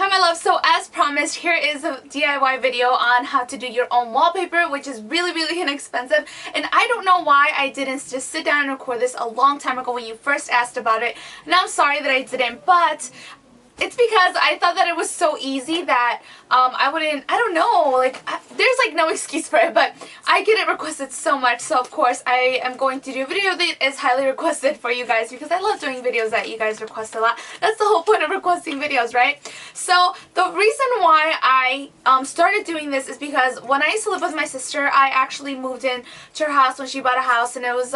Hi my love, so as promised, here is a DIY video on how to do your own wallpaper, which is really inexpensive, and I don't know why I didn't just sit down and record this a long time ago when you first asked about it, and I'm sorry that I didn't, but it's because I thought that it was so easy that I don't know, there's like no excuse for it, but I get it requested so much, so of course I am going to do a video that is highly requested for you guys because I love doing videos that you guys request a lot. That's the whole point of requesting videos, right? So the reason why I started doing this is because when I used to live with my sister, I actually moved in to her house when she bought a house, and it was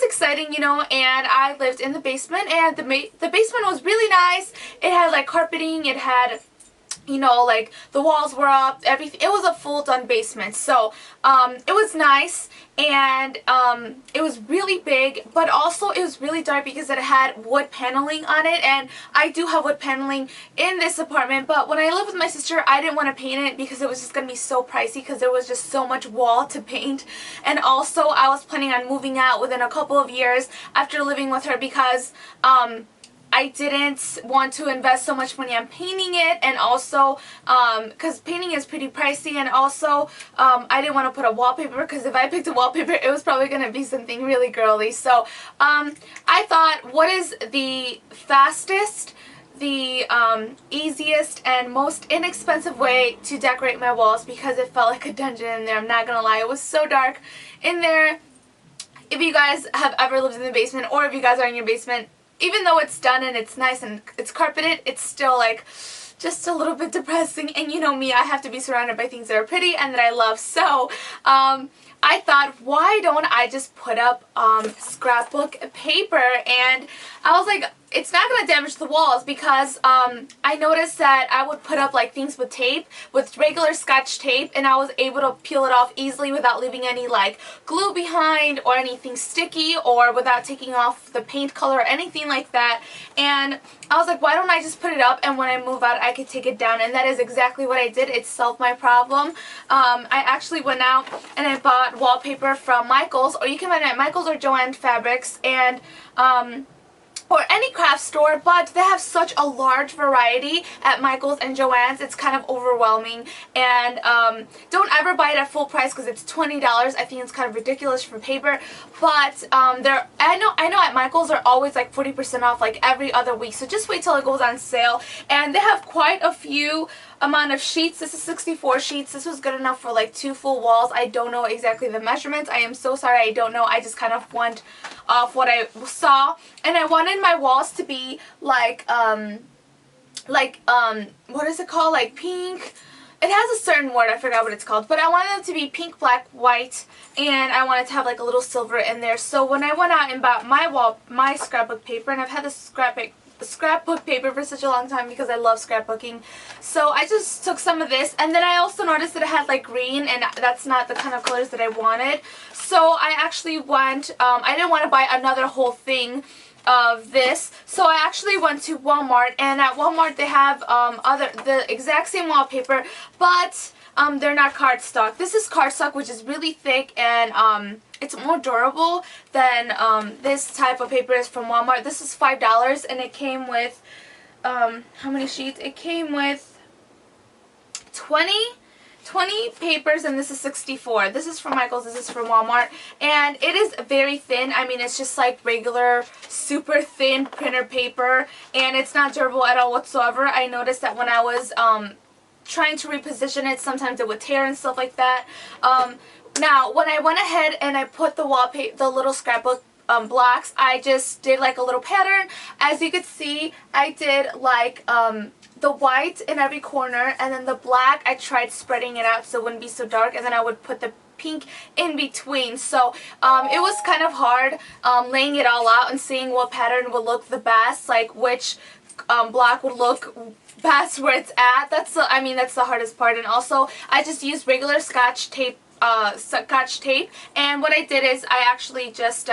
exciting, you know, and I lived in the basement, and the basement was really nice. It had like carpeting, it had, you know, like the walls were up, everything. It was a full done basement, so it was nice, and it was really big, but also it was really dark because it had wood paneling on it, and I do have wood paneling in this apartment, but when I lived with my sister I didn't want to paint it because it was just gonna be so pricey because there was just so much wall to paint, and also I was planning on moving out within a couple of years after living with her because I didn't want to invest so much money on painting it, and also because painting is pretty pricey, and also I didn't want to put a wallpaper because if I picked a wallpaper it was probably going to be something really girly. So I thought, what is the fastest, the easiest and most inexpensive way to decorate my walls, because it felt like a dungeon in there. I'm not gonna lie, it was so dark in there. If you guys have ever lived in the basement, or if you guys are in your basement, even though it's done and it's nice and it's carpeted, it's still like just a little bit depressing, and you know me, I have to be surrounded by things that are pretty and that I love. So I thought, why don't I just put up scrapbook paper? And I was like, it's not going to damage the walls, because I noticed that I would put up like things with tape, with regular Scotch tape, and I was able to peel it off easily without leaving any like glue behind or anything sticky, or without taking off the paint color or anything like that. And I was like, why don't I just put it up, and when I move out I could take it down, and that is exactly what I did. It solved my problem. I actually went out and I bought wallpaper from Michael's, or you can find it at Michael's or Joann Fabrics, and or any craft store, but they have such a large variety at Michael's and Joann's. It's kind of overwhelming, and don't ever buy it at full price because it's $20. I think it's kind of ridiculous for paper, but I know at Michael's they're always like 40% off like every other week, so just wait till it goes on sale. And they have quite a few amount of sheets. This is 64 sheets. This was good enough for like 2 full walls. I don't know exactly the measurements. I am so sorry, I don't know. I just kind of went off what I saw, and I wanted my walls to be like what is it called, like pink. It has a certain word, I forgot what it's called, but I wanted them to be pink, black, white, and I wanted to have like a little silver in there. So when I went out and bought my scrapbook paper, and I've had this scrapbook paper for such a long time because I love scrapbooking, so I just took some of this, and then I also noticed that it had like green, and that's not the kind of colors that I wanted. So I actually went, I didn't want to buy another whole thing of this, so I actually went to Walmart, and at Walmart they have the exact same wallpaper, but they're not cardstock. This is cardstock, which is really thick, and it's more durable than this type of paper is from Walmart. This is $5, and it came with how many sheets? It came with 20 papers, and this is 64. This is from Michael's, this is from Walmart, and it is very thin. I mean, it's just like regular super thin printer paper, and it's not durable at all whatsoever. I noticed that when I was trying to reposition it, sometimes it would tear and stuff like that. Now, when I went ahead and I put the little scrapbook blocks, I just did like a little pattern. As you could see, I did like the white in every corner, and then the black I tried spreading it out so it wouldn't be so dark, and then I would put the pink in between. So it was kind of hard laying it all out and seeing what pattern would look the best, like which block would look best where it's at. That's the hardest part. And also I just used regular Scotch tape, and what I did is I actually just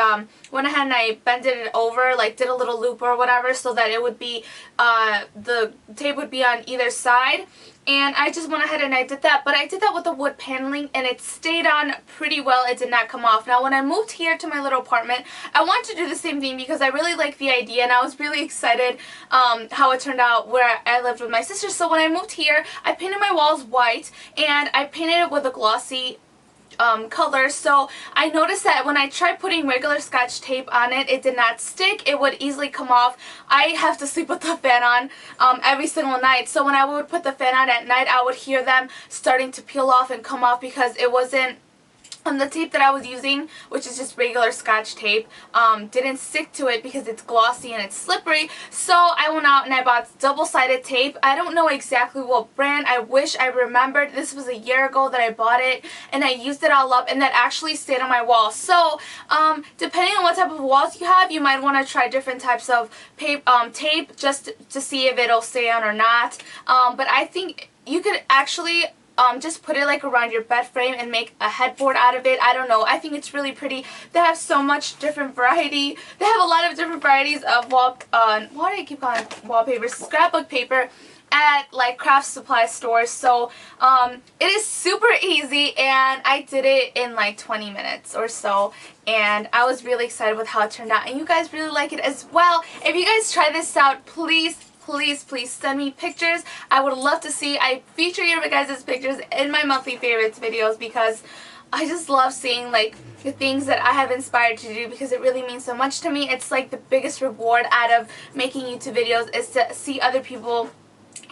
went ahead and I bended it over, like did a little loop or whatever, so that it would be the tape would be on either side, and I just went ahead and I did that, but I did that with the wood paneling and it stayed on pretty well. It did not come off. Now when I moved here to my little apartment, I wanted to do the same thing because I really like the idea and I was really excited how it turned out where I lived with my sister. So when I moved here, I painted my walls white and I painted it with a glossy color. So I noticed that when I tried putting regular Scotch tape on it, it did not stick. It would easily come off. I have to sleep with the fan on every single night. So when I would put the fan on at night, I would hear them starting to peel off and come off because it wasn't the tape that I was using, which is just regular Scotch tape, didn't stick to it because it's glossy and it's slippery. So I went out and I bought double-sided tape. I don't know exactly what brand. I wish I remembered. This was a year ago that I bought it and I used it all up and that actually stayed on my wall. So depending on what type of walls you have, you might want to try different types of tape just to see if it'll stay on or not. But I think you could actually just put it like around your bed frame and make a headboard out of it. I don't know. I think it's really pretty. They have so much different variety. They have a lot of different varieties of why do I keep calling it wallpaper? Scrapbook paper at like craft supply stores. So it is super easy and I did it in like 20 minutes or so and I was really excited with how it turned out and you guys really like it as well. If you guys try this out, please send me pictures. I would love to see. I feature your guys' pictures in my monthly favorites videos because I just love seeing like the things that I have inspired to do because it really means so much to me. It's like the biggest reward out of making YouTube videos is to see other people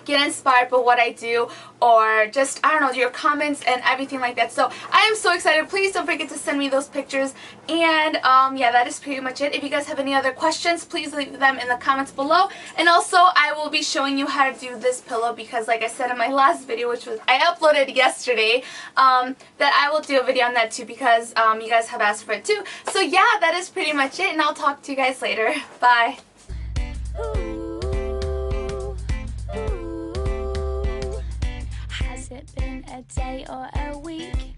get inspired by what I do or just, I don't know, your comments and everything like that. So I am so excited. Please don't forget to send me those pictures. And yeah, that is pretty much it. If you guys have any other questions, please leave them in the comments below. And also, I will be showing you how to do this pillow because like I said in my last video, which was I uploaded yesterday, that I will do a video on that too because you guys have asked for it too. So yeah, that is pretty much it and I'll talk to you guys later. Bye. Has it been a day or a week?